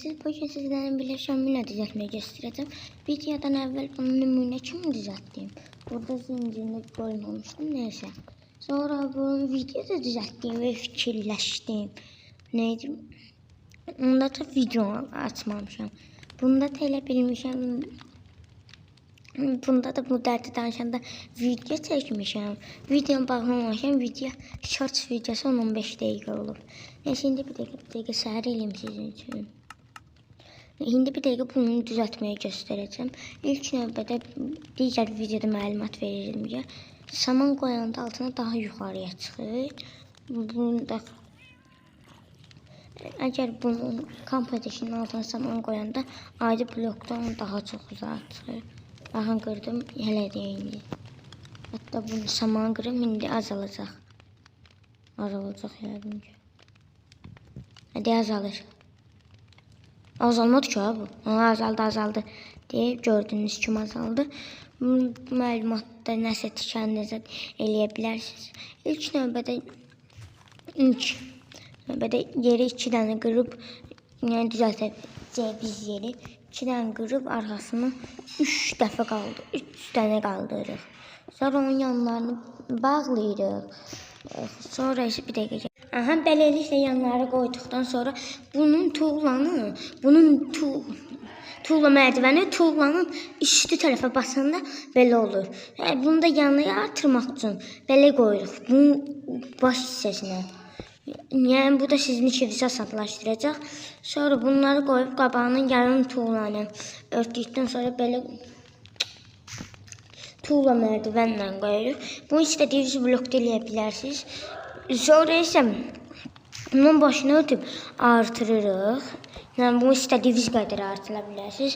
Bugün sizlerle birleşen düzeltmeyi göstereceğim. Videodan evvel bunun nümunə kimi düzelttim. Burada zincirini koymamıştım, neyse. Sonra bunu videoda düzelttim ve fikirləşdim. Neydi? Onda da video açmamışam. Bunda da elə bilmişəm. Bunda da bu dərdi danışanda video çəkmişəm. Videonu bağlamamışam. Video shorts videosu 15 dəqiqə olub. Neyse, indi bir dəqiqə səhər eləyim sizin üçün. Şimdi bir dəqiqə bunu düzəltməyi göstərəcəm. İlk növbədə digər videoda məlumat verirəm ki, saman qoyanda altına daha yuxarıya çıxır. Bunda əgər bunu kompozisyonun altına saman qoyanda ayrı blokdan daha çox uzağa çıxır. Baxın, qırdım, hələ deyildi. Hətta bunu saman qırım, indi azalacaq. Azalacaq yəqin ki. Hadi azalır. Azalmadı ki bu. Azaldı deyib gördüyünüz kimi azaldı. Məlumatda nəsə tikəninizə eləyə bilərsiniz. İlk növbədə yeri 2 dənə qırıb, yəni düzəltəcək biz yeri 2 dənə qırıb arxasını 3 dəfə qaldı. 3 dənə qaldırırıq. Sonra onun yanlarını bağlayırıq. Sonra isə bir dəqiqə. Aha, beləliklə yanları qoyduqdan sonra bunun tuğla mərdivəni tuğlanın üstü tərəfə basanda belə olur. Bunu da yanına artırmaq üçün belə qoyuruq. Bunun baş hissəsinə. Yəni bu da sizin işinizi asanlaşdıracaq. Sonra bunları qoyub qabağının yarım tuğlanı örtdükdən sonra belə tuğla mərdivənlə qoyuruq. Bunu istədiyiniz blokda eləyə bilərsiniz. Sonra isə bunun başını örtüb artırırıq. Yəni bunu istədiyiniz qədər artıra bilərsiniz.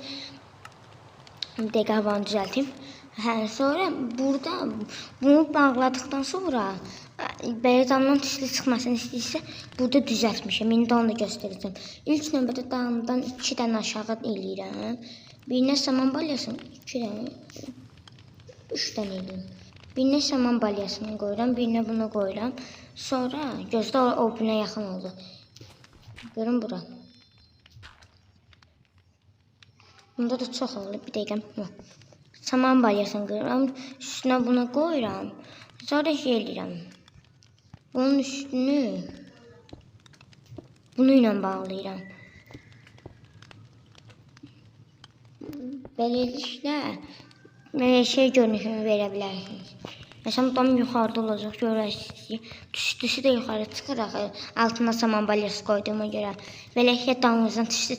Bir dəqiqə havanı düzəltim. Sonra burada bunu bağladıqdan sonra belə damdan tüslü çıxmasını istəyirsə burada düzəltmişəm. İndi onu da göstərəcəm. İlk növbədə damdan 2 dənə aşağı eləyirəm. Birinə saman balyasını 2 dənə 3 dənə eləyim. Birinə saman balyasını qoyuram, birinə bunu qoyuram. Sonra gözdə o birine yaxın oldu. Görün bura. Bunda da çox oldu. Bir dəqiqə. Saman balyasını qoyuram. Üstünə bunu qoyuram. Sonra şey eləyirəm. Bunun üstünü bunu ilə bağlayıram. Beləliklə şey görünüşünü verə bilərsiniz. Məsələn, tam yuxarıda olacaq, görərsiniz ki, tüstüsü də yuxarı çıxır, altına saman balyası qoyduğuma görə. Beləliklə damımızdan tüstü